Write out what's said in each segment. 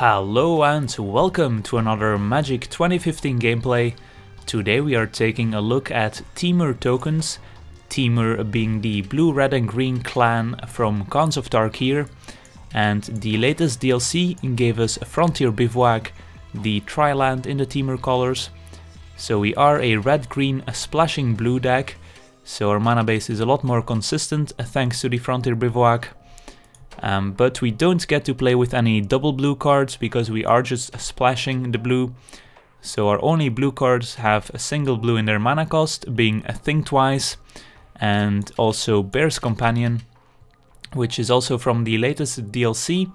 Hello and welcome to another Magic 2015 gameplay. Today we are taking a look at Temur tokens, Temur being the blue, red and green clan from Khans of Tarkir, and the latest DLC gave us Frontier Bivouac, the tri-land in the Temur colors. So we are a red-green splashing blue deck, so our mana base is a lot more consistent thanks to the Frontier Bivouac. But we don't get to play with any double blue cards because we are just splashing the blue. So our only blue cards have a single blue in their mana cost, being a Think Twice and also Bear's Companion, which is also from the latest DLC,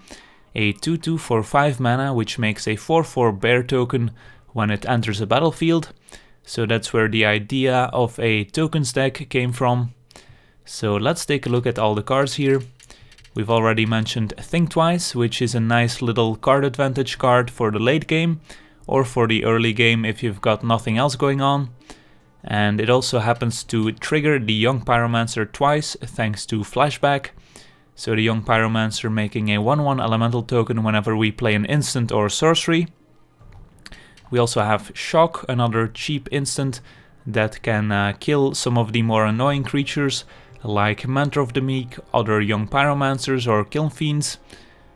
a 2/2 for 5 mana, which makes a 4/4 bear token when it enters a battlefield. So that's where the idea of a tokens deck came from. So let's take a look at all the cards here. We've already mentioned Think Twice, which is a nice little card advantage card for the late game or for the early game if you've got nothing else going on. And it also happens to trigger the Young Pyromancer twice thanks to Flashback. So the Young Pyromancer making a 1/1 elemental token whenever we play an instant or sorcery. We also have Shock, another cheap instant that can kill some of the more annoying creatures like Mentor of the Meek, other Young Pyromancers or Kiln Fiends.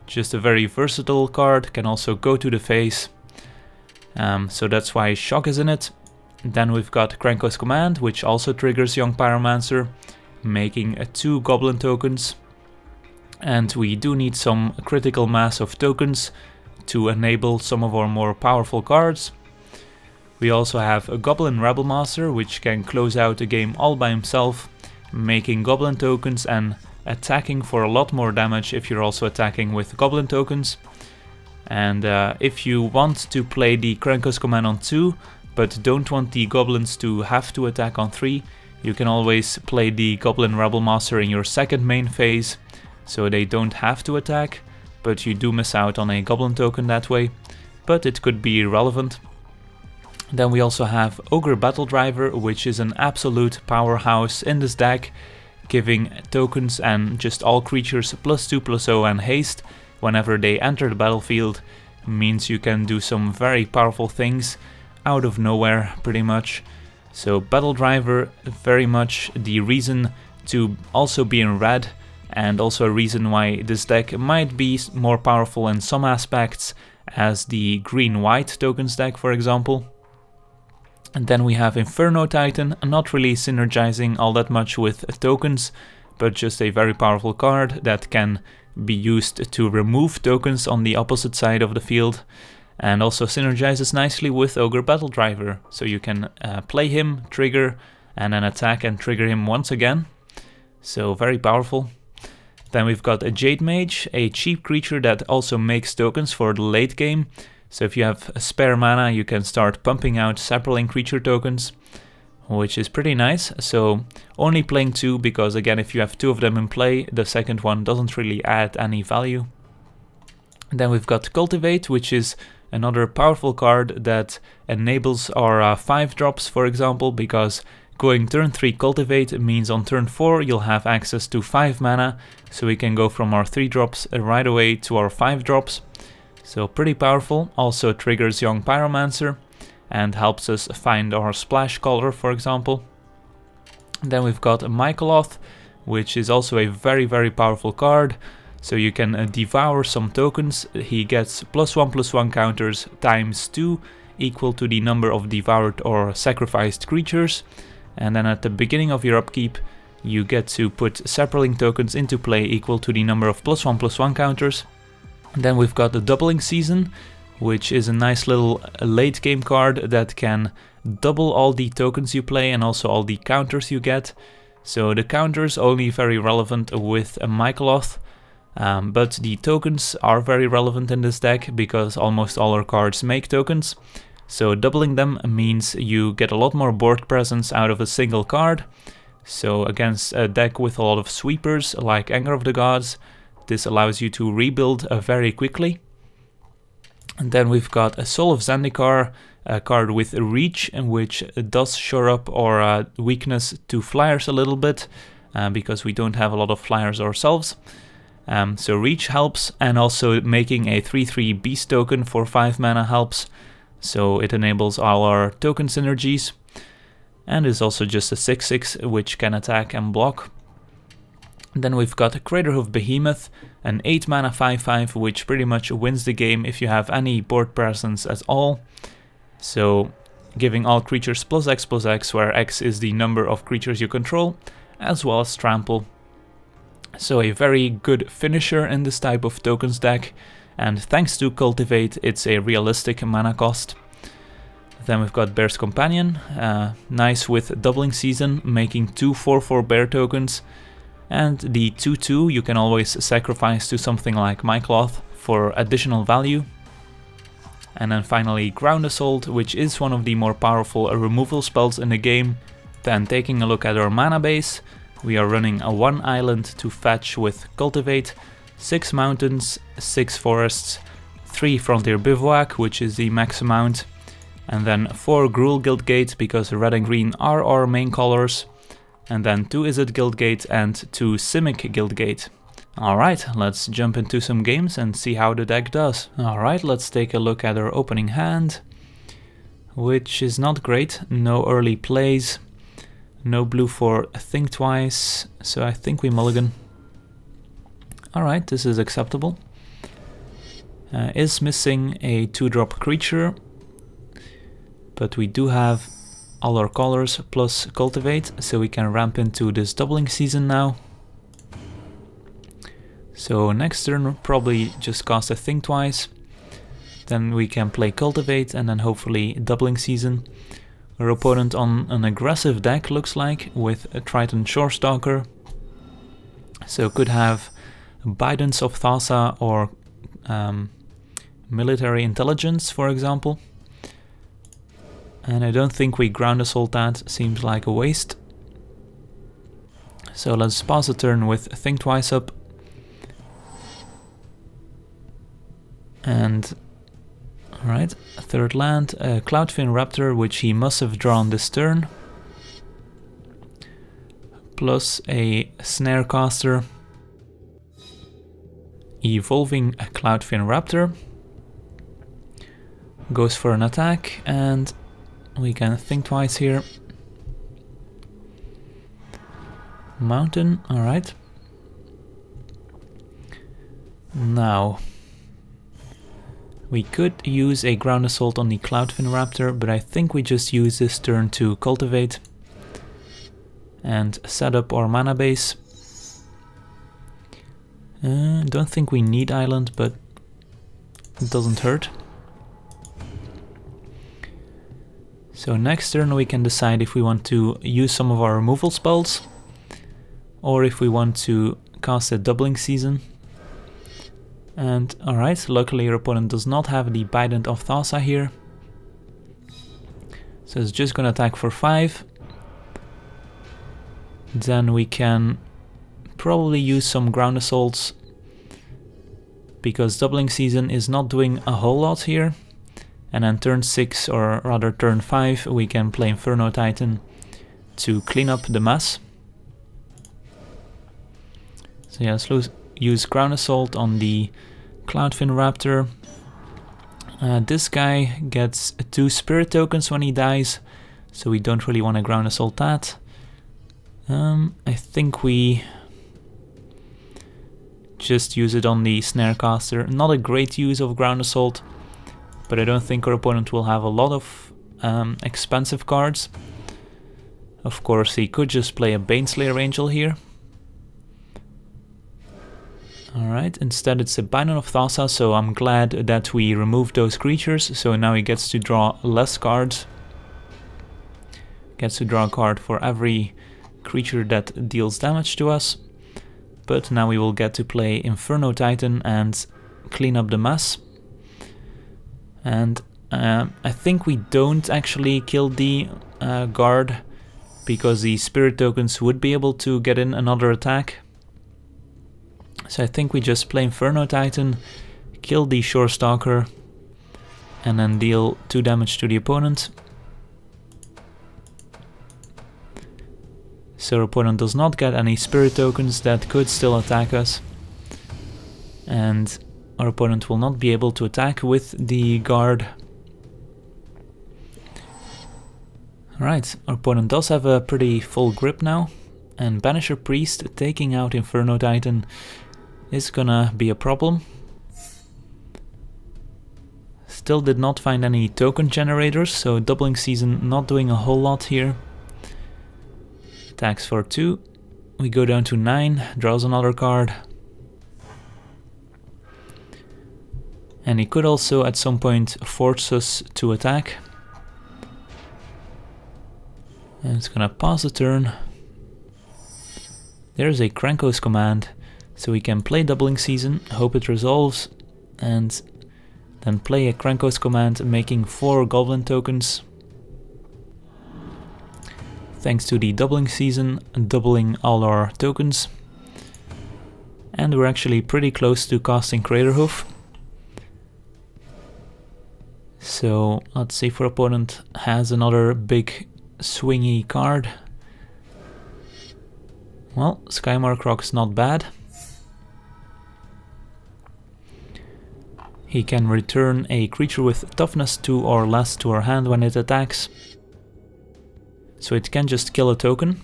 Just a very versatile card, can also go to the face. So that's why Shock is in it. Then we've got Krenko's Command, which also triggers Young Pyromancer, making 2 Goblin tokens. And we do need some critical mass of tokens to enable some of our more powerful cards. We also have a Goblin Rebel Master, which can close out a game all by himself, making Goblin tokens and attacking for a lot more damage if you're also attacking with Goblin tokens. And if you want to play the Krenko's Command on 2, but don't want the Goblins to have to attack on 3, you can always play the Goblin Rebel Master in your second main phase, so they don't have to attack, but you do miss out on a Goblin token that way, but it could be relevant. Then we also have Ogre Battle Driver, which is an absolute powerhouse in this deck, giving tokens and just all creatures +2/+0 and haste whenever they enter the battlefield. Means you can do some very powerful things out of nowhere, pretty much. So Battle Driver, very much the reason to also be in red, and also a reason why this deck might be more powerful in some aspects as the green-white tokens deck, for example. And then we have Inferno Titan, not really synergizing all that much with tokens, but just a very powerful card that can be used to remove tokens on the opposite side of the field, and also synergizes nicely with Ogre Battle Driver, so you can play him, trigger, and then attack and trigger him once again. So very powerful. Then we've got a Jade Mage, a cheap creature that also makes tokens for the late game. So if you have a spare mana, you can start pumping out sapling creature tokens, which is pretty nice. So only playing 2, because again, if you have 2 of them in play, the second one doesn't really add any value. Then we've got Cultivate, which is another powerful card that enables our 5-drops, for example, because going turn 3 Cultivate means on turn 4 you'll have access to 5 mana, so we can go from our 3-drops right away to our 5-drops. So pretty powerful, also triggers Young Pyromancer and helps us find our splash color, for example. Then we've got Mycoloth, which is also a very powerful card. So you can devour some tokens. He gets +1/+1 counters times 2, equal to the number of devoured or sacrificed creatures. And then at the beginning of your upkeep, you get to put sapling tokens into play equal to the number of +1/+1 counters. Then we've got the Doubling Season, which is a nice little late game card that can double all the tokens you play and also all the counters you get. So the counters only very relevant with a Mycoloth, but the tokens are very relevant in this deck because almost all our cards make tokens. So doubling them means you get a lot more board presence out of a single card. So against a deck with a lot of sweepers like Anger of the Gods, this allows you to rebuild very quickly. And then we've got a Soul of Zendikar, a card with a reach, which does shore up our weakness to flyers a little bit, because we don't have a lot of flyers ourselves. So reach helps, and also making a 3/3 beast token for 5 mana helps. So it enables all our token synergies, and is also just a 6/6 which can attack and block. Then we've got Craterhoof Behemoth, an 8 mana 5/5 which pretty much wins the game if you have any board presence at all. So giving all creatures +X/+X, where X is the number of creatures you control, as well as trample. So a very good finisher in this type of tokens deck, and thanks to Cultivate it's a realistic mana cost. Then we've got Bear's Companion, nice with Doubling Season, making 2 4/4 bear tokens. And the 2/2 you can always sacrifice to something like Mycloth for additional value. And then finally Ground Assault, which is one of the more powerful removal spells in the game. Then taking a look at our mana base, we are running a 1 island to fetch with Cultivate, 6 mountains, 6 forests, 3 Frontier Bivouac, which is the max amount, and then 4 Gruul Guildgate because red and green are our main colors. And then 2 Izzet Guildgate and 2 Simic Guildgate. Alright, let's jump into some games and see how the deck does. Alright, let's take a look at our opening hand, which is not great. No early plays, no blue for Think Twice, so I think we mulligan. Alright, this is acceptable. Is missing a 2-drop creature, but we do have all our colors plus Cultivate, so we can ramp into this Doubling Season now. So next turn we'll probably just cast a Think Twice, then we can play Cultivate and then hopefully Doubling Season. Our opponent on an aggressive deck looks like, with a Triton Shorestalker, so could have Bidance of Thassa or Military Intelligence, for example. And I don't think we Ground Assault that, seems like a waste. So let's pass a turn with Think Twice up. And alright, a third land, a Cloudfin Raptor, which he must have drawn this turn. Plus a Snarecaster. Evolving a Cloudfin Raptor. Goes for an attack, and we can Think Twice here. Mountain, alright. Now, we could use a Ground Assault on the Cloudfin Raptor, but I think we just use this turn to Cultivate and set up our mana base. Don't think we need Island, but it doesn't hurt. So next turn we can decide if we want to use some of our removal spells, or if we want to cast a Doubling Season. And alright, luckily your opponent does not have the Bident of Thassa here. So it's just gonna attack for 5. Then we can probably use some Ground Assaults, because Doubling Season is not doing a whole lot here. And then turn 6, or rather turn 5, we can play Inferno Titan to clean up the mess. So yeah, let's use Ground Assault on the Cloudfin Raptor. This guy gets 2 Spirit tokens when he dies, so we don't really want to Ground Assault that. I think we just use it on the Snarecaster. Not a great use of Ground Assault, but I don't think our opponent will have a lot of expensive cards. Of course, he could just play a Baneslayer Angel here. Alright, instead it's a Binding of Thassa, so I'm glad that we removed those creatures, so now he gets to draw less cards. Gets to draw a card for every creature that deals damage to us. But now we will get to play Inferno Titan and clean up the mess. And I think we don't actually kill the guard, because the Spirit tokens would be able to get in another attack. So I think we just play Inferno Titan, kill the Shorestalker, and then deal 2 damage to the opponent. So our opponent does not get any Spirit tokens that could still attack us. and our opponent will not be able to attack with the guard. Alright, our opponent does have a pretty full grip now, and Banisher Priest taking out Inferno Titan is gonna be a problem. Still did not find any token generators, so Doubling Season not doing a whole lot here. Attacks for 2, we go down to 9, draws another card. And he could also at some point force us to attack. And it's gonna pause the turn. There's a Krankos command, so we can play Doubling Season, hope it resolves, and then play a Krankos command making 4 Goblin tokens. Thanks to the Doubling Season, doubling all our tokens. And we're actually pretty close to casting Craterhoof. So let's see if our opponent has another big swingy card. Well, Skymark Rock's not bad. He can return a creature with toughness 2 or less to our hand when it attacks. So it can just kill a token.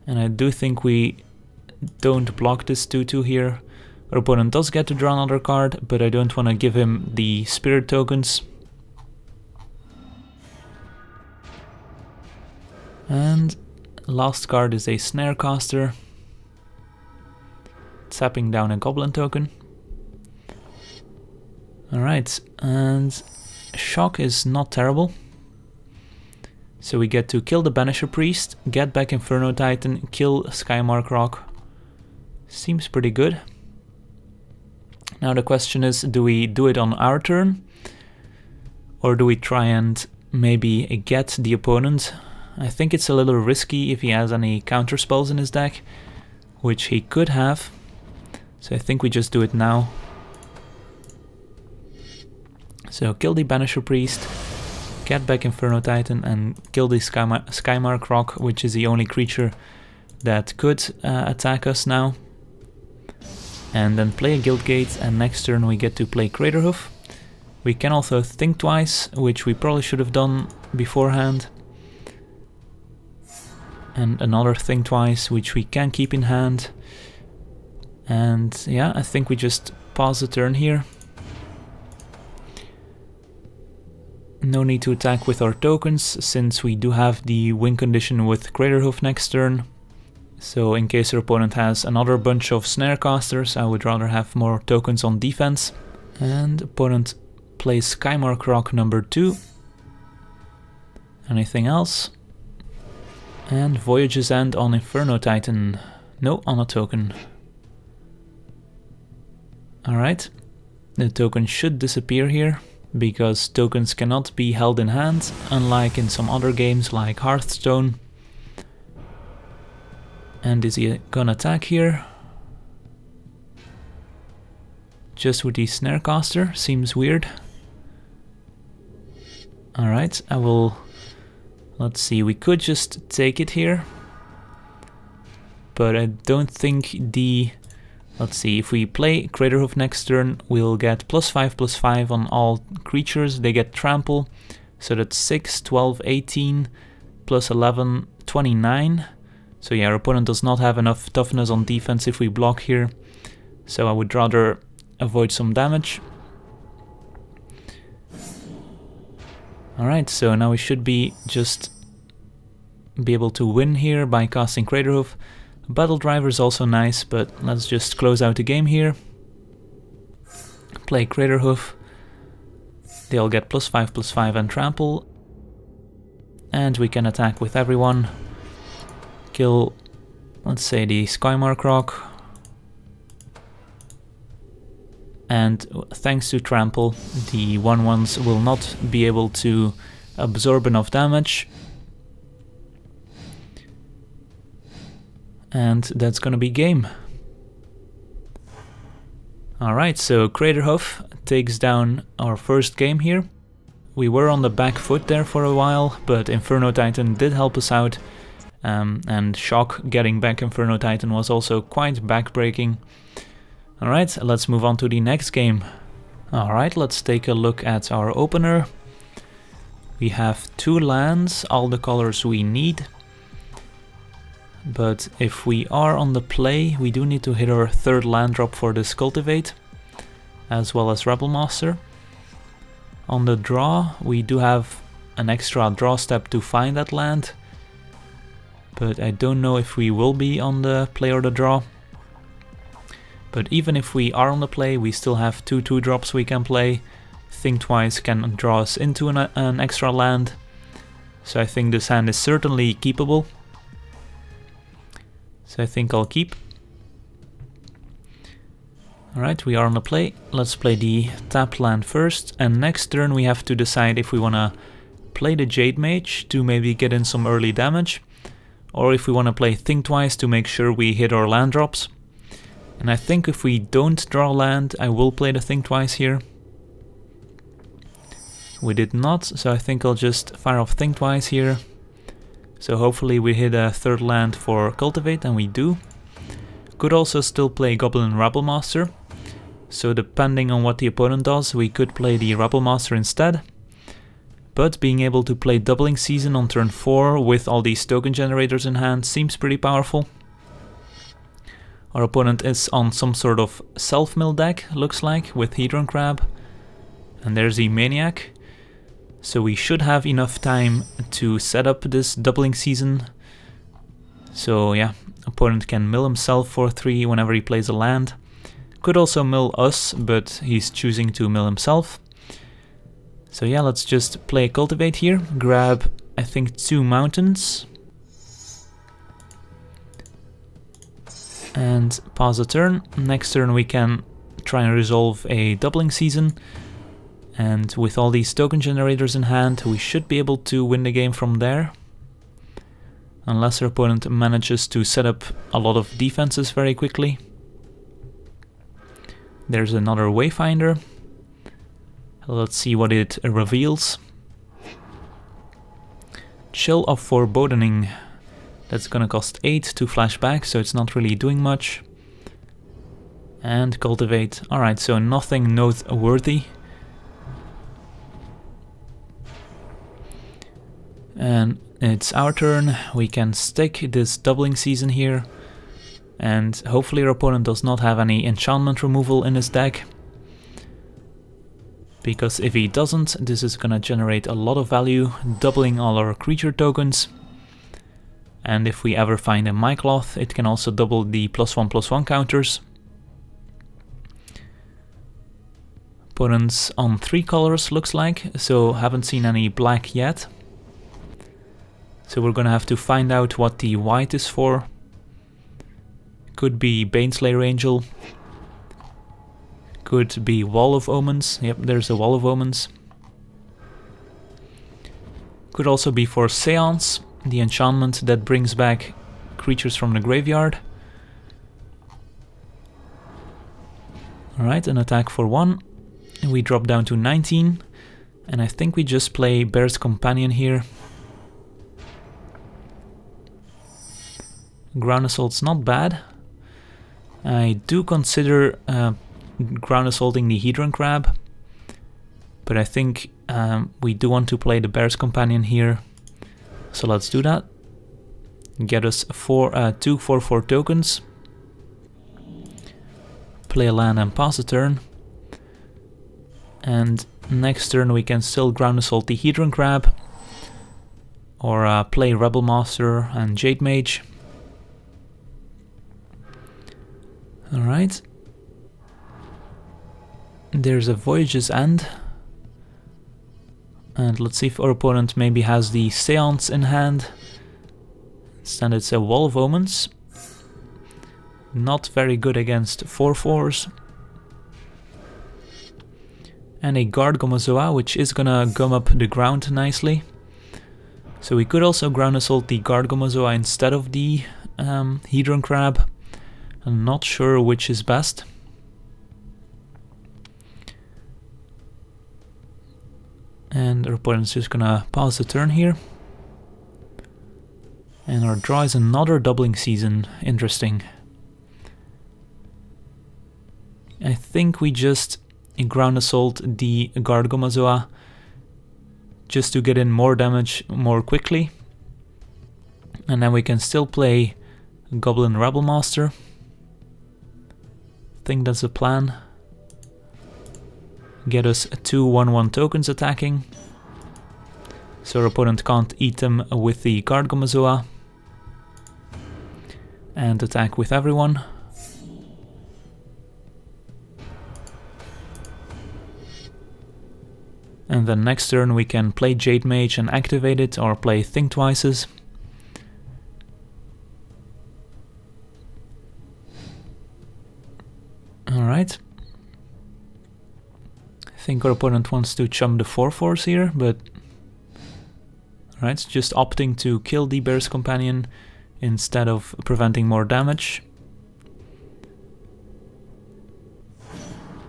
And I do think we don't block this 2/2 here. Our opponent does get to draw another card, but I don't want to give him the spirit tokens. And last card is a Snarecaster, tapping down a Goblin token. Alright, and Shock is not terrible. So we get to kill the Banisher Priest, get back Inferno Titan, kill Skymark Rock. Seems pretty good. Now the question is, do we do it on our turn? Or do we try and maybe get the opponent? I think it's a little risky if he has any counter spells in his deck, which he could have. So I think we just do it now. So kill the Banisher Priest, get back Inferno Titan, and kill the Skymark Rock, which is the only creature that could attack us now. And then play a Guildgate, and next turn we get to play Craterhoof. We can also think twice, which we probably should have done beforehand. And another think twice, which we can keep in hand. And yeah, I think we just pause the turn here. No need to attack with our tokens, since we do have the win condition with Craterhoof next turn. So in case our opponent has another bunch of Snarecasters, I would rather have more tokens on defense. And opponent plays Skymark Rock number 2. Anything else? And Voyage's End on Inferno Titan. No, on a token. Alright, the token should disappear here, because tokens cannot be held in hand, unlike in some other games like Hearthstone. And is he gonna attack here? Just with the Snarecaster, seems weird. Alright, I will... Let's see, we could just take it here. But I don't think the... Let's see, if we play Craterhoof next turn, we'll get +5/+5 on all creatures. They get trample, so that's 6, 12, 18, +11, 29. So yeah, our opponent does not have enough toughness on defense if we block here. So I would rather avoid some damage. Alright, so now we should be able to win here by casting Craterhoof. Battle Driver is also nice, but let's just close out the game here. Play Craterhoof. They'll get +5/+5 and trample. And we can attack with everyone. Kill, let's say, the Skymark Rock. And thanks to trample, the 1/1s will not be able to absorb enough damage. And that's gonna be game. Alright, so Craterhoof takes down our first game here. We were on the back foot there for a while, but Inferno Titan did help us out. And Shock getting back Inferno Titan was also quite backbreaking. Alright, let's move on to the next game. Alright, let's take a look at our opener. We have 2 lands, all the colors we need. But if we are on the play, we do need to hit our 3rd land drop for this Cultivate, as well as Rebel Master. On the draw, we do have an extra draw step to find that land, but I don't know if we will be on the play or the draw. But even if we are on the play, we still have 2 2-drops we can play. Think Twice can draw us into an extra land, so I think this hand is certainly keepable. So I think I'll keep. Alright, we are on the play. Let's play the tapped land first, and next turn we have to decide if we want to play the Jade Mage to maybe get in some early damage, or if we want to play Think Twice to make sure we hit our land drops. And I think if we don't draw land, I will play the Think Twice here. We did not, so I think I'll just fire off Think Twice here. So hopefully we hit a 3rd land for Cultivate, and we do. Could also still play Goblin Rebel Master. So depending on what the opponent does, we could play the Rebel Master instead. But being able to play Doubling Season on turn 4 with all these token generators in hand seems pretty powerful. Our opponent is on some sort of self-mill deck, looks like, with Hedron Crab. And there's the Maniac. So we should have enough time to set up this Doubling Season. So yeah, opponent can mill himself for 3 whenever he plays a land. Could also mill us, but he's choosing to mill himself. So yeah, let's just play Cultivate here. Grab, I think, 2 mountains. And pause the turn. Next turn we can try and resolve a Doubling Season. And with all these token generators in hand, we should be able to win the game from there. Unless our opponent manages to set up a lot of defenses very quickly. There's another Wayfinder. Let's see what it reveals. Chill of Foreboding. That's gonna cost 8 to flash back, so it's not really doing much. And Cultivate. Alright, so nothing noteworthy. And it's our turn. We can stick this Doubling Season here. And hopefully our opponent does not have any enchantment removal in his deck. Because if he doesn't, this is gonna generate a lot of value, doubling all our creature tokens. And if we ever find a Mycloth, it can also double the +1/+1 counters. Opponents on 3 colors, looks like, so haven't seen any black yet. So we're gonna have to find out what the white is for. Could be Baneslayer Angel. Could be Wall of Omens. Yep, there's a Wall of Omens. Could also be for Seance, the enchantment that brings back creatures from the graveyard. Alright, an attack for 1. We drop down to 19. And I think we just play Bear's Companion here. Ground Assault's not bad. I do consider ground assaulting the Hedron Crab, but I think we do want to play the Bear's Companion here, so let's do that. Get us 2 4/4 tokens. Play a land and pass a turn. And next turn we can still ground assault the Hedron Crab, or play Rebel Master and Jade Mage. Alright. There's a Voyage's End. And let's see if our opponent maybe has the Seance in hand. Instead it's a Wall of Omens. Not very good against 4/4s. And a Guard-Gomazoa, which is gonna gum up the ground nicely. So we could also ground assault the Guard-Gomazoa instead of the Hedron Crab. I'm not sure which is best. And our opponent's just gonna pause the turn here. And our draw is another Doubling Season. Interesting. I think we just ground assault the Gargomazoa just to get in more damage more quickly. And then we can still play Goblin Rebel Master. I think that's the plan. Get us 2 1/1 tokens attacking, so our opponent can't eat them with the Gargomazoa. And attack with everyone. And then next turn we can play Jade Mage and activate it, or play Think Twices. Alright. I think our opponent wants to chum the 4/4s here, but... Alright, just opting to kill the Bear's Companion instead of preventing more damage.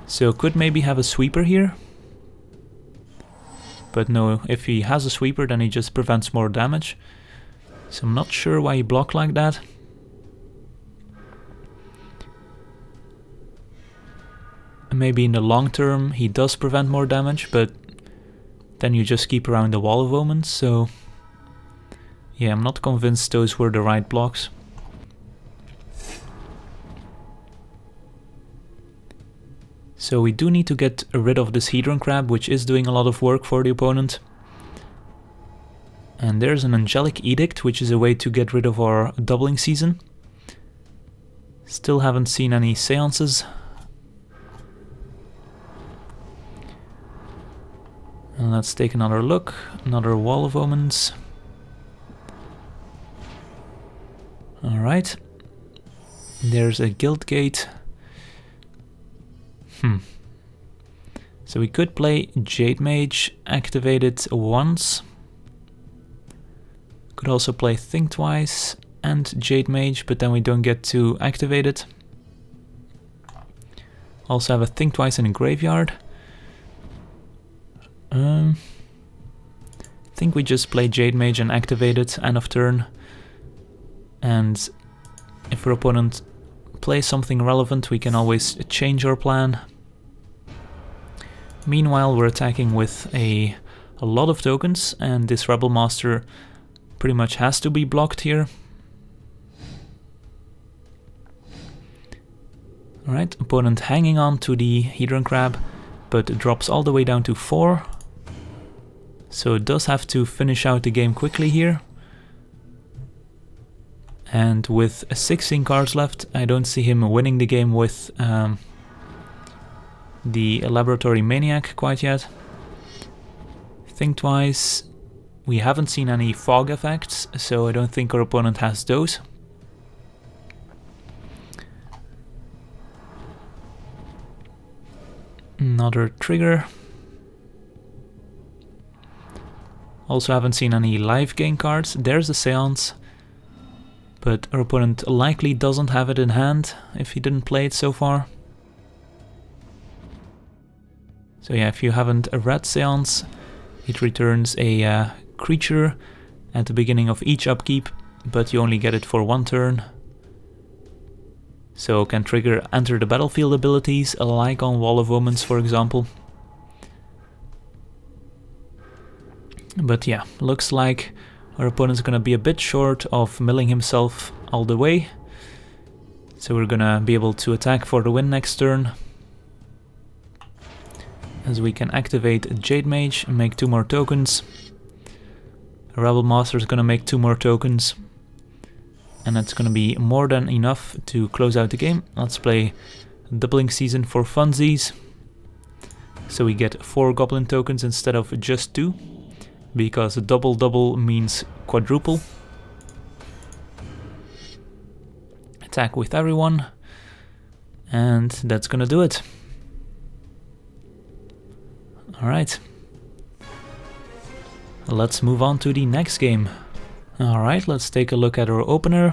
So could maybe have a sweeper here. But no, if he has a sweeper then he just prevents more damage. So I'm not sure why he blocked like that. Maybe in the long term he does prevent more damage, but then you just keep around the Wall of Omens, so... Yeah, I'm not convinced those were the right blocks. So we do need to get rid of this Hedron Crab, which is doing a lot of work for the opponent. And there's an Angelic Edict, which is a way to get rid of our doubling season. Still haven't seen any seances. And let's take another look. Another Wall of Omens. Alright. There's a Guild Gate. So we could play Jade Mage, activate it once. Could also play Think Twice and Jade Mage, but then we don't get to activate it. Also have a Think Twice in a graveyard. I think we just play Jade Mage and activate it end of turn. And if our opponent plays something relevant, we can always change our plan. Meanwhile, we're attacking with a lot of tokens, and this Rebel Master pretty much has to be blocked here. Alright, opponent hanging on to the Hedron Crab, but it drops all the way down to 4. So it does have to finish out the game quickly here. And with 16 cards left, I don't see him winning the game with the Laboratory Maniac quite yet. Think Twice. We haven't seen any fog effects, so I don't think our opponent has those. Another trigger. Also haven't seen any life gain cards. There's a Seance. But our opponent likely doesn't have it in hand if he didn't play it so far. So yeah, if you haven't read Seance, it returns a creature at the beginning of each upkeep, but you only get it for 1 turn. So can trigger enter the battlefield abilities, like on Wall of Omens for example. But yeah, looks like our opponent's gonna be a bit short of milling himself all the way. So we're gonna be able to attack for the win next turn. As we can activate Jade Mage and make 2 more tokens. Rebel Master is gonna make 2 more tokens. And that's gonna be more than enough to close out the game. Let's play Doubling Season for funsies. So we get 4 Goblin tokens instead of just 2. Because double means quadruple. Attack with everyone. And that's gonna do it. Alright. Let's move on to the next game. Alright, let's take a look at our opener.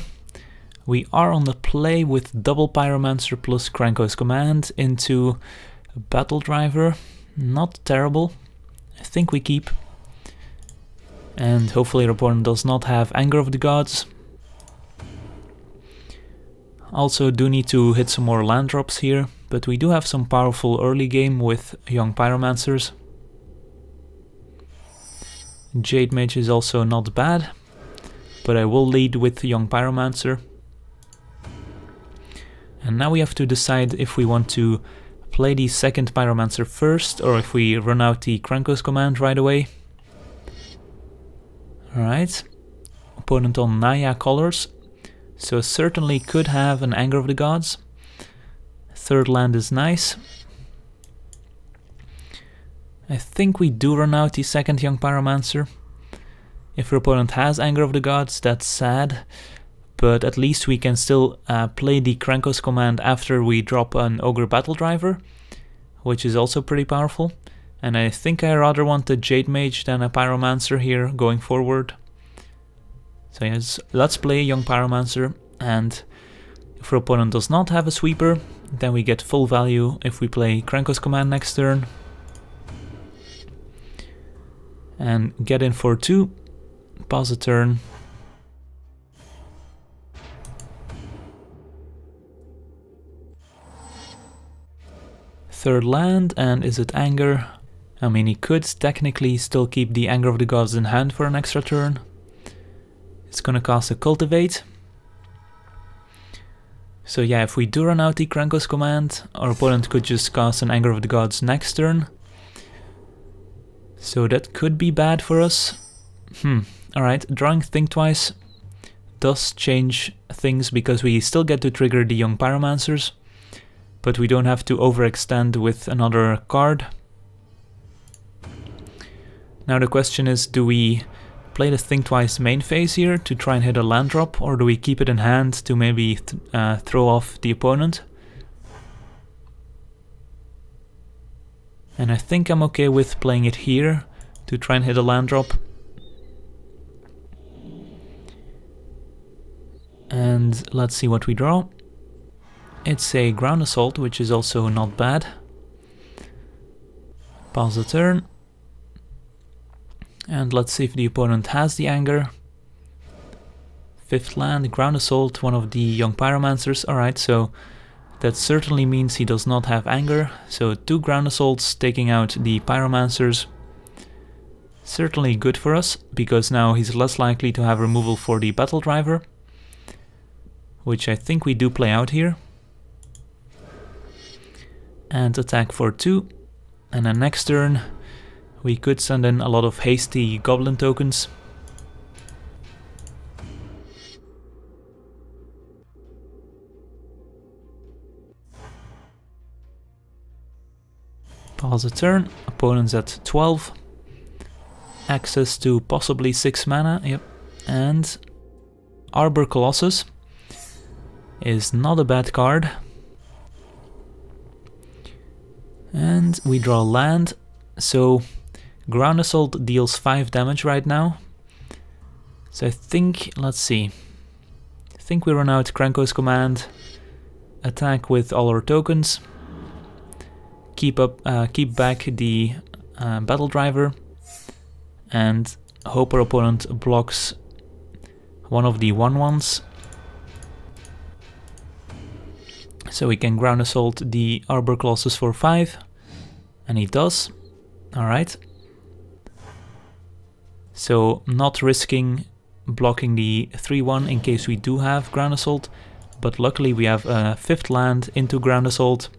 We are on the play with double Pyromancer plus Kranko's Command into Battle Driver. Not terrible. I think we keep. And hopefully our opponent does not have Anger of the Gods. Also do need to hit some more land drops here but we do have some powerful early game with Young Pyromancers. Jade Mage is also not bad, but I will lead with Young Pyromancer. And now we have to decide if we want to play the second Pyromancer first, or if we run out the Krankos command right away. Alright, opponent on Naya colors, so certainly could have an Anger of the Gods. Third land is nice. I think we do run out the second Young Pyromancer. If our opponent has Anger of the Gods, that's sad, but at least we can still play the Krankos command after we drop an Ogre Battle Driver, which is also pretty powerful. And I think I rather want a Jade Mage than a Pyromancer here going forward. So yes, let's play Young Pyromancer, and if our opponent does not have a sweeper, then we get full value if we play Krankos command next turn. And get in for 2, pause a turn. Third land, and is it Anger? I mean, he could technically still keep the Anger of the Gods in hand for an extra turn. It's gonna cost a Cultivate. So yeah, if we do run out the Krankos command, our opponent could just cast an Anger of the Gods next turn. So that could be bad for us. Alright, drawing Think Twice does change things because we still get to trigger the Young Pyromancers, but we don't have to overextend with another card. Now the question is, do we play the Think Twice main phase here to try and hit a land drop, or do we keep it in hand to maybe throw off the opponent? And I think I'm okay with playing it here to try and hit a land drop. And let's see what we draw. It's a Ground Assault, which is also not bad. Pause the turn. And let's see if the opponent has the Anger. Fifth land, Ground Assault, one of the Young Pyromancers. Alright, so that certainly means he does not have Anger. So 2 Ground Assaults taking out the Pyromancers. Certainly good for us, because now he's less likely to have removal for the Battle Driver, which I think we do play out here. And attack for 2. And then next turn we could send in a lot of hasty Goblin tokens. Pause a turn, opponent's at 12. Access to possibly 6 mana, yep. And Arbor Colossus is not a bad card. And we draw land, so Ground Assault deals 5 damage right now. So I think, let's see, I think we run out Krankos command, attack with all our tokens, keep back the Battle Driver, and hope our opponent blocks one of the 1/1s. So we can Ground Assault the Arbor Colossus for 5, and he does. Alright. So not risking blocking the 3/1 in case we do have Ground Assault, but luckily we have a 5th land into Ground Assault.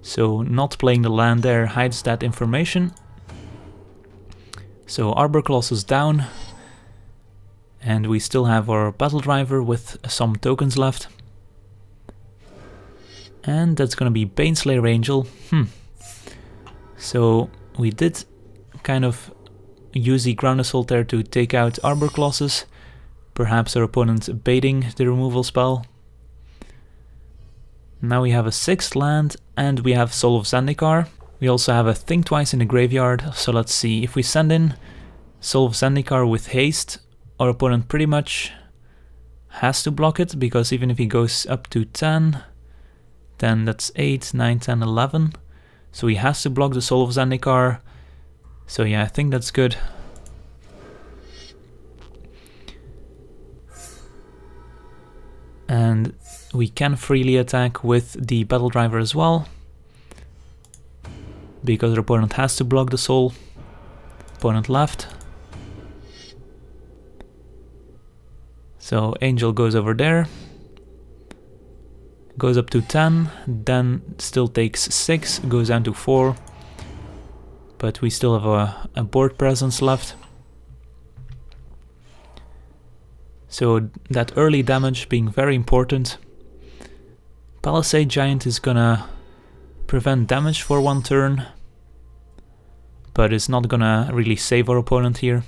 So not playing the land there hides that information. So Arbor Colossus down, and we still have our Battle Driver with some tokens left. And that's gonna be Baneslayer Angel. So we did kind of use the Ground Assault there to take out Arbor Colossus. Perhaps our opponent baiting the removal spell. Now we have a 6th land, and we have Soul of Zendikar. We also have a Think Twice in the graveyard, so let's see. If we send in Soul of Zendikar with haste, our opponent pretty much has to block it, because even if he goes up to 10, then that's 8, 9, 10, 11. So he has to block the Soul of Zendikar. So yeah, I think that's good. And we can freely attack with the Battle Driver as well, because our opponent has to block the soul. Opponent left. So Angel goes over there. Goes up to 10, then still takes 6, goes down to 4. But we still have a board presence left. So that early damage being very important. Palisade Giant is gonna prevent damage for 1 turn, but it's not gonna really save our opponent here.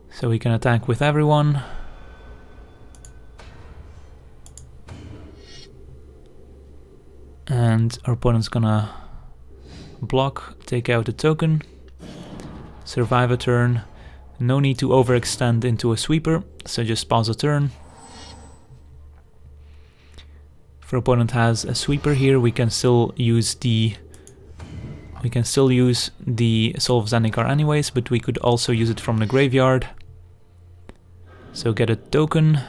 So we can attack with everyone. And our opponent's gonna block, take out a token, survive a turn. No need to overextend into a sweeper, so just pause a turn. If our opponent has a sweeper here, we can still use the Soul of Zendikar anyways, but we could also use it from the graveyard. So get a token.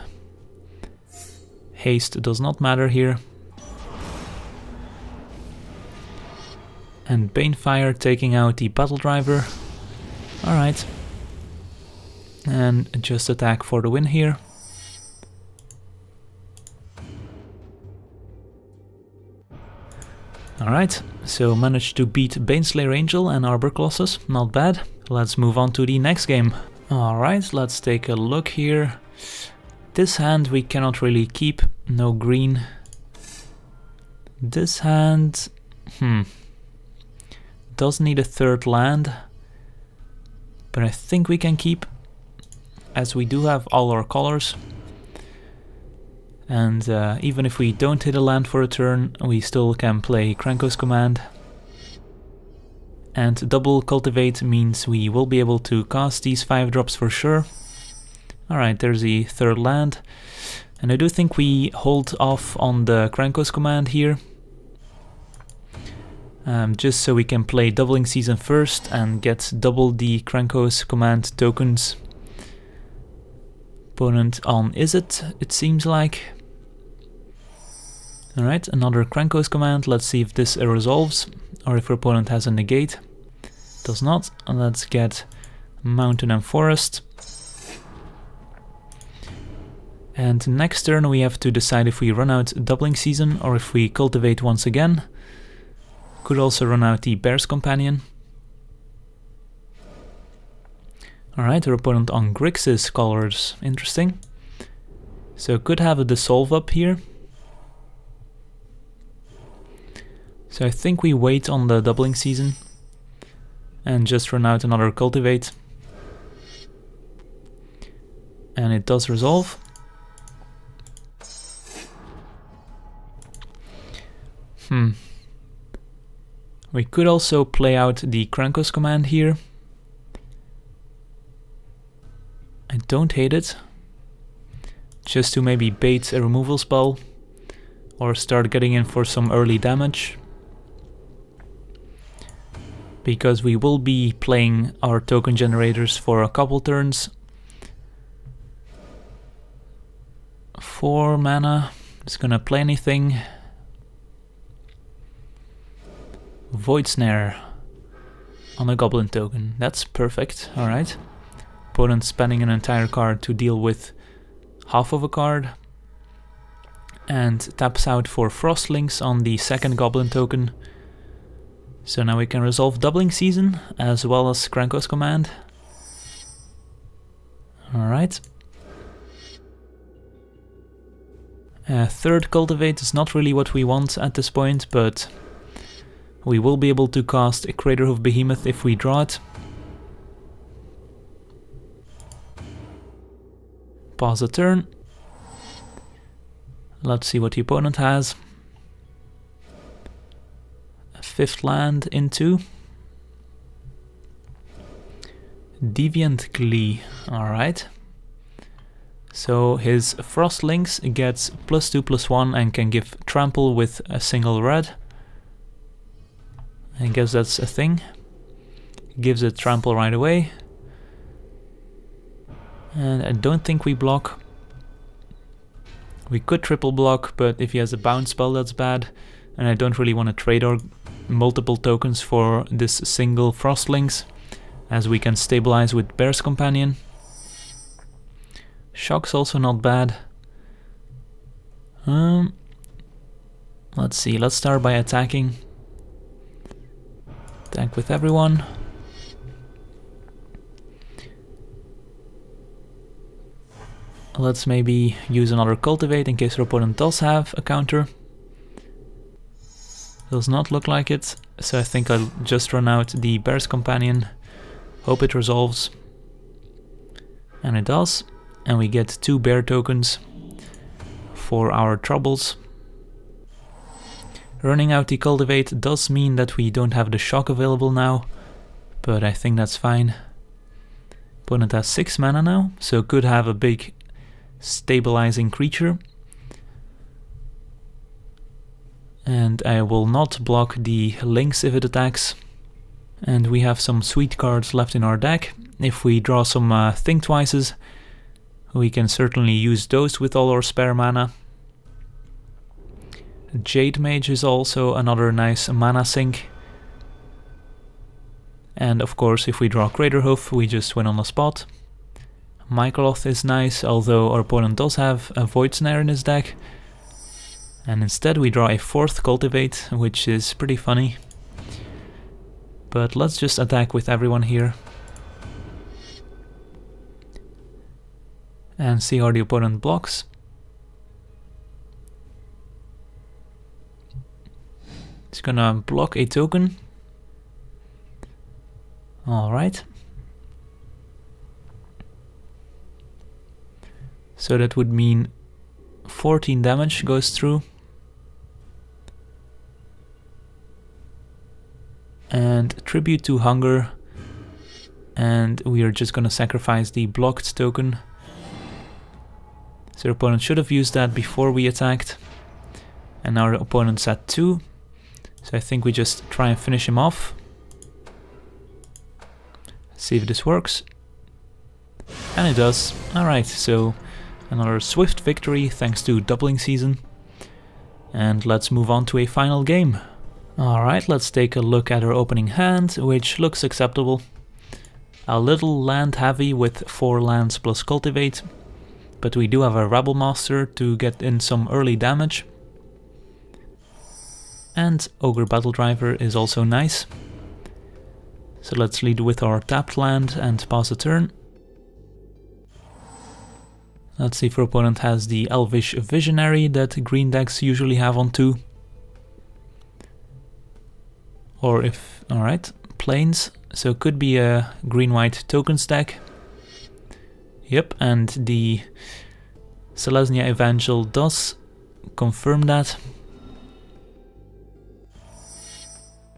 Haste does not matter here. And Banefire taking out the Battle Driver. Alright. And just attack for the win here. Alright, so managed to beat Baneslayer Angel and Arbor Colossus, not bad. Let's move on to the next game. Alright, let's take a look here. This hand we cannot really keep, no green. This hand, does need a 3rd land, but I think we can keep, as we do have all our colors. And even if we don't hit a land for a turn, we still can play Krenko's Command. And double Cultivate means we will be able to cast these 5-drops for sure. Alright, there's the 3rd land. And I do think we hold off on the Krenko's Command here. Just so we can play Doubling Season first and get double the Krenko's Command tokens. Opponent on Izzet, it seems like. Alright, another Krenko's Command. Let's see if this resolves, or if our opponent has a negate. Does not. Let's get Mountain and Forest. And next turn we have to decide if we run out Doubling Season or if we cultivate once again. Could also run out the Bear's Companion. Alright, our opponent on Grixis colors. Interesting. So could have a Dissolve up here. So I think we wait on the Doubling Season and just run out another Cultivate. And it does resolve. We could also play out the Krenko's Command here. I don't hate it. Just to maybe bait a removal spell or start getting in for some early damage. Because we will be playing our token generators for a couple turns. 4 mana, it's gonna play anything. Void Snare on a Goblin token, that's perfect, alright. Opponent spending an entire card to deal with half of a card. And taps out for Frostlinks on the 2nd Goblin token. So now we can resolve Doubling Season as well as Krenko's Command. Alright. 3rd Cultivate is not really what we want at this point, but we will be able to cast a Craterhoof Behemoth if we draw it. Pause the turn. Let's see what the opponent has. 5th land into Deviant Glee. Alright. So his Frostlinks gets +2/+1 and can give trample with a single red. I guess that's a thing. Gives it trample right away. And I don't think we block. We could triple block, but if he has a bounce spell, that's bad. And I don't really want to trade our multiple tokens for this single Frostlings, as we can stabilize with Bear's Companion. Shock's also not bad. Let's see, let's start by attacking. Attack with everyone. Let's maybe use another Cultivate in case our opponent does have a counter. Does not look like it, so I think I'll just run out the Bear's Companion. Hope it resolves. And it does. And we get 2 bear tokens for our troubles. Running out the Cultivate does mean that we don't have the Shock available now, but I think that's fine. Opponent has 6 mana now, so could have a big stabilizing creature. And I will not block the Lynx if it attacks. And we have some sweet cards left in our deck. If we draw some Think Twices, we can certainly use those with all our spare mana. Jade Mage is also another nice mana sink. And of course, if we draw Craterhoof, we just win on the spot. Mycoloth is nice, although our opponent does have a Void Snare in his deck. And instead we draw a 4th Cultivate, which is pretty funny. But let's just attack with everyone here. And see how the opponent blocks. It's gonna block a token. Alright. So that would mean 14 damage goes through. And Tribute to Hunger. And we are just gonna sacrifice the blocked token. So our opponent should have used that before we attacked. And now our opponent's at 2. So I think we just try and finish him off. See if this works. And it does. Alright, so another swift victory thanks to Doubling Season. And let's move on to a final game. Alright, let's take a look at our opening hand, which looks acceptable. A little land heavy with 4 lands plus Cultivate. But we do have a Rebel Master to get in some early damage. And Ogre Battle Driver is also nice. So let's lead with our tapped land and pass the turn. Let's see if our opponent has the Elvish Visionary that green decks usually have on 2. Or if, alright, Plains. So it could be a green-white tokens deck. Yep, and the Selesnya Evangel does confirm that.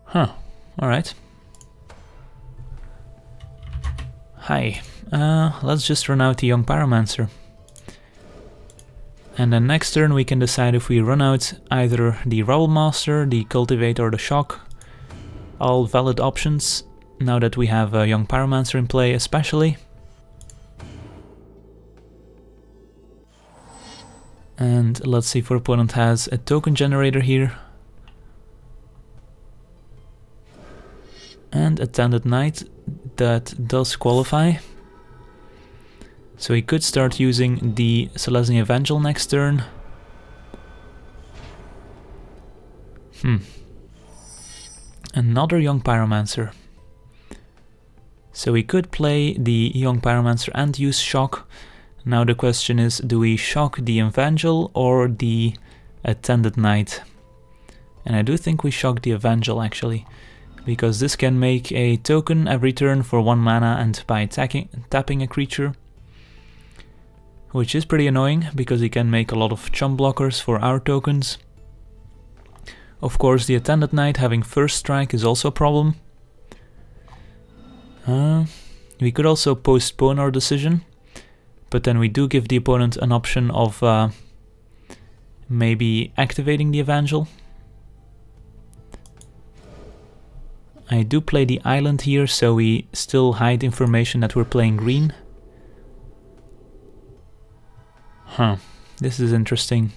Huh, alright. Hi, let's just run out the Young Pyromancer. And then next turn we can decide if we run out either the Rebel Master, the Cultivate or the Shock. All valid options, now that we have a Young Pyromancer in play especially. And let's see if our opponent has a token generator here. And Attended Knight, that does qualify. So he could start using the Selesnya Evangel next turn. Another Young Pyromancer. So we could play the Young Pyromancer and use Shock. Now the question is, do we Shock the Evangel or the Attended Knight? And I do think we Shock the Evangel actually, because this can make a token every turn for 1 mana and by tapping a creature. Which is pretty annoying, because he can make a lot of chump blockers for our tokens. Of course, the Attended Knight having first strike is also a problem. We could also postpone our decision, but then we do give the opponent an option of maybe activating the Evangel. I do play the island here, so we still hide information that we're playing green. This is interesting.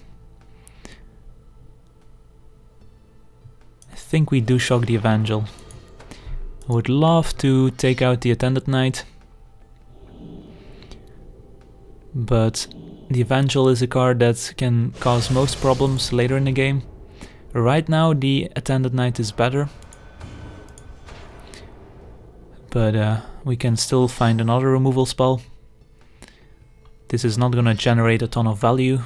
I think we do shock the Evangel. I would love to take out the Attended Knight, but the Evangel is a card that can cause most problems later in the game. Right now the Attended Knight is better, but we can still find another removal spell. This is not gonna generate a ton of value.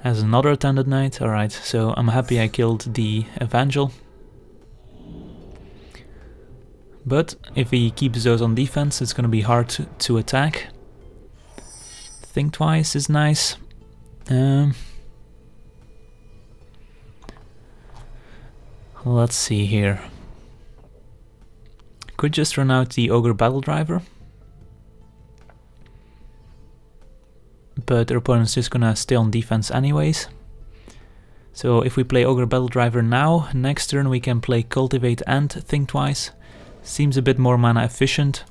Has another Attended Knight, alright, so I'm happy I killed the Evangel. But if he keeps those on defense, it's gonna be hard to attack. Think twice is nice. Let's see here. Could just run out the Ogre Battle Driver, but their opponent's just gonna stay on defense anyways. So if we play Ogre Battle Driver now, next turn we can play Cultivate and Think Twice. Seems a bit more mana efficient.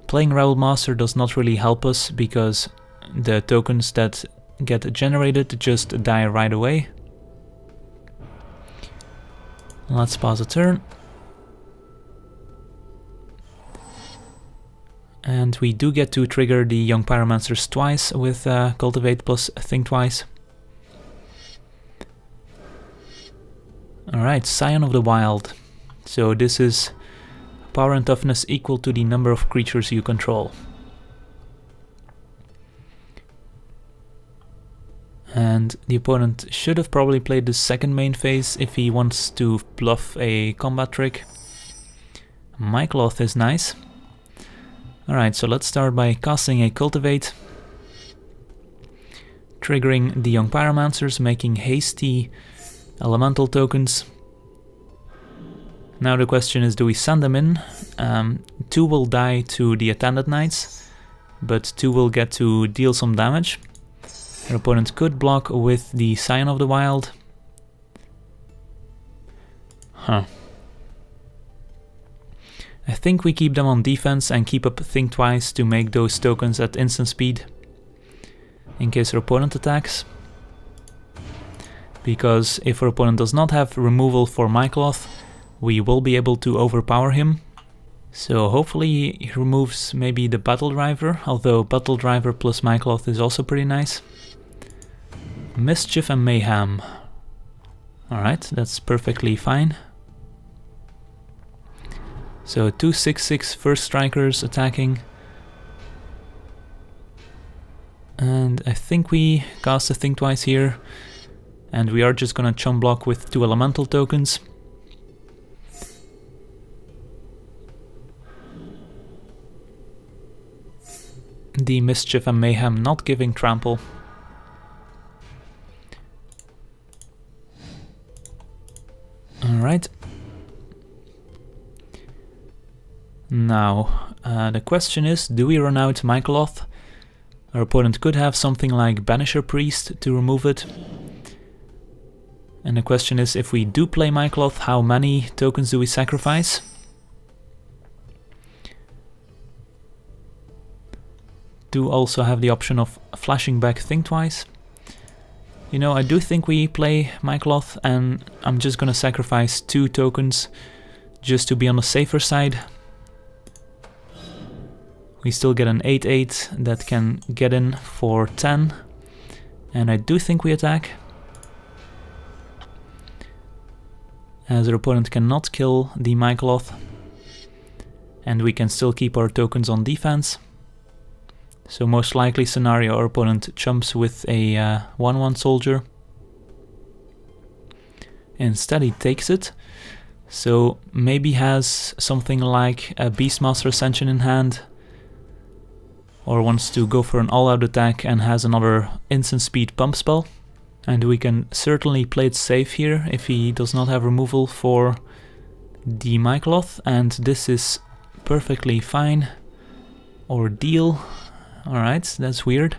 Playing Rebel Master does not really help us because the tokens that get generated just die right away. Let's pause a turn. And we do get to trigger the Young Pyromancers twice with Cultivate plus Think Twice. Alright, Scion of the Wild. So this is power and toughness equal to the number of creatures you control. And the opponent should have probably played the second main phase if he wants to bluff a combat trick. Mycloth is nice. Alright, so let's start by casting a Cultivate, triggering the Young Pyromancers, making hasty elemental tokens. Now the question is, do we send them in? 2 will die to the Attended Knights, but 2 will get to deal some damage. Your opponent could block with the Scion of the Wild. Huh. I think we keep them on defense and keep up Think Twice to make those tokens at instant speed in case our opponent attacks. Because if our opponent does not have removal for Mycloth, we will be able to overpower him. So hopefully he removes maybe the Battle Driver, although Battle Driver plus Mycloth is also pretty nice. Mischief and Mayhem. Alright, that's perfectly fine. So 2 6/6 first strikers attacking. And I think we cast a Think Twice here. And we are just gonna chum block with 2 elemental tokens. The Mischief and Mayhem not giving trample. Alright. Now, the question is, do we run out Mycloth? Our opponent could have something like Banisher Priest to remove it. And the question is, if we do play Mycloth, how many tokens do we sacrifice? Do also have the option of flashing back Think Twice. You know, I do think we play Mycloth, and I'm just gonna sacrifice 2 tokens just to be on the safer side. We still get an 8/8 that can get in for 10, and I do think we attack. As our opponent cannot kill the Mycloth, and we can still keep our tokens on defense. So most likely scenario, our opponent chumps with a 1/1 soldier. Instead he takes it, so maybe has something like a Beastmaster Ascension in hand, or wants to go for an all-out attack and has another instant speed pump spell. And we can certainly play it safe here if he does not have removal for the Mycloth, and this is perfectly fine. Ordeal. Alright, that's weird.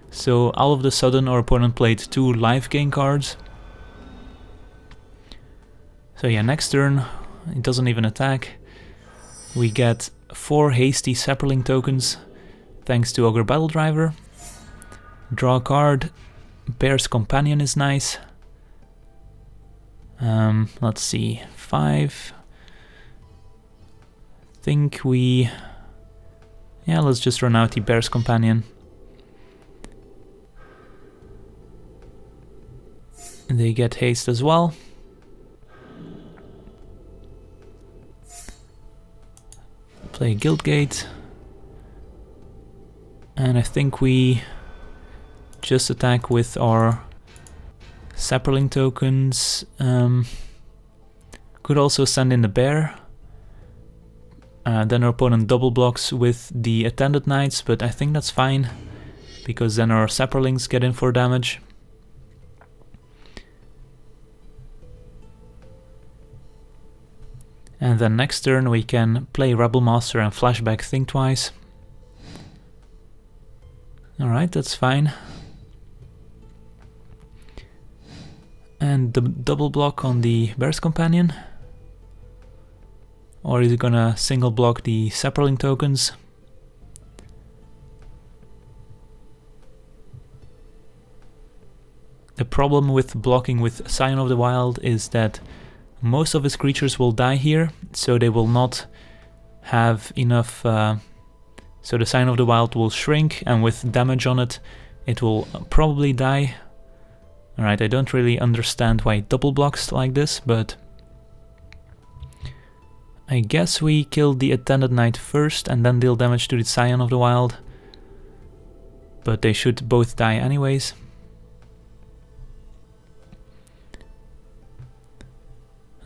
So all of a sudden our opponent played 2 life gain cards. So yeah, next turn it doesn't even attack. We get 4 hasty Sapperling tokens thanks to Ogre Battle Driver. Draw a card. Bear's Companion is nice. Let's see, 5. Think we... Yeah, let's just run out the Bear's Companion. And they get haste as well. Play Guildgate. And I think we just attack with our Sapperling tokens. Could also send in the bear. Then our opponent double blocks with the Attended Knights, but I think that's fine, because then our Sapperlings get in for damage. And then next turn we can play Rebel Master and flashback Think Twice. Alright, that's fine. And the double block on the Bear's Companion. Or is it gonna single block the Sapperling tokens? The problem with blocking with Scion of the Wild is that most of his creatures will die here, so they will not have enough... so the Scion of the Wild will shrink, and with damage on it, it will probably die. Alright, I don't really understand why it double blocks like this, but... I guess we kill the Attended Knight first, and then deal damage to the Scion of the Wild. But they should both die anyways.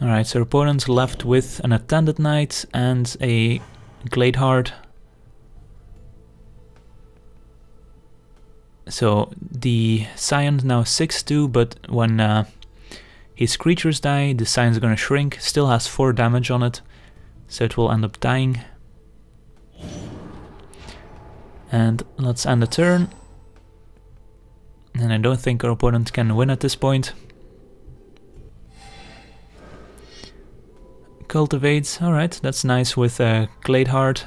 Alright, so our opponent's left with an Attended Knight and a Gladeheart. So the Scion now 6-2, but when his creatures die, the Scion's gonna shrink, still has 4 damage on it, so it will end up dying. And let's end the turn. And I don't think our opponent can win at this point. Cultivates, alright, that's nice with Gladeheart.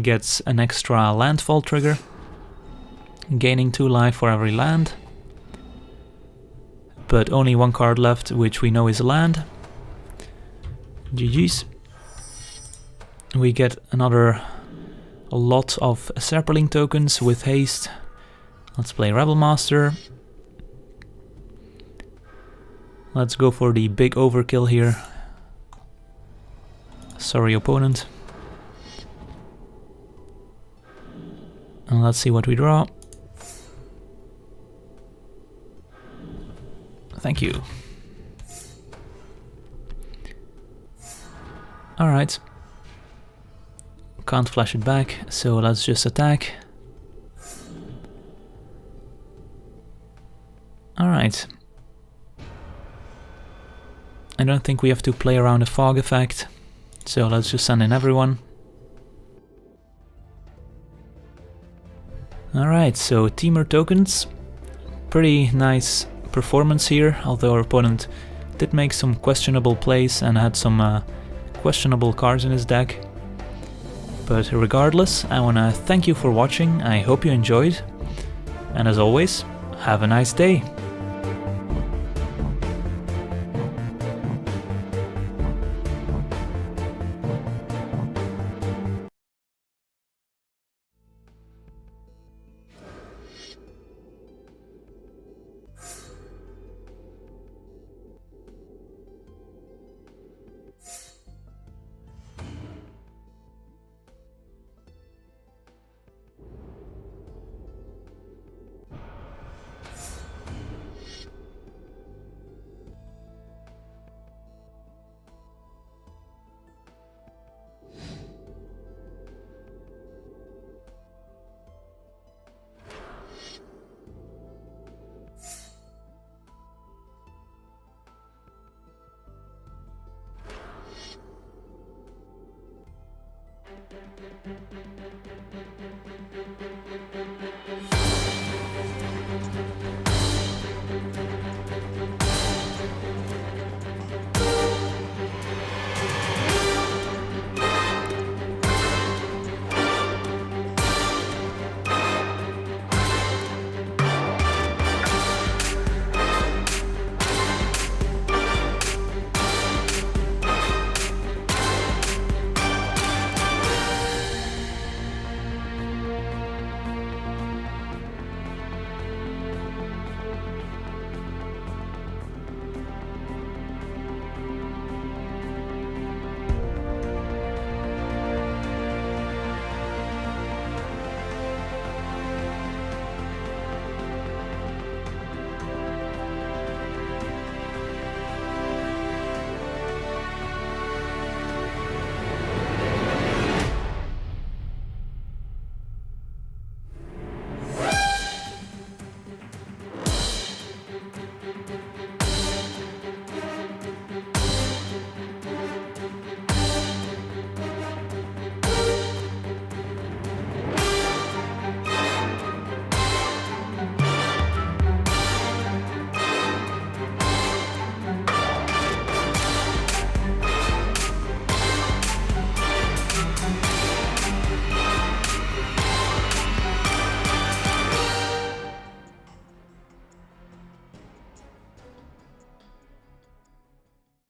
Gets an extra landfall trigger. Gaining 2 life for every land. But only 1 card left, which we know is a land. GG's. We get a lot of Sapperling tokens with haste. Let's play Rebel Master. Let's go for the big overkill here. Sorry, opponent. And let's see what we draw. Thank you. Alright. Can't flash it back, so let's just attack. Alright. I don't think we have to play around the fog effect, so let's just send in everyone. Alright, so Temur tokens. Pretty nice performance here, although our opponent did make some questionable plays and had some questionable cards in his deck. But regardless, I wanna thank you for watching, I hope you enjoyed, and as always, have a nice day!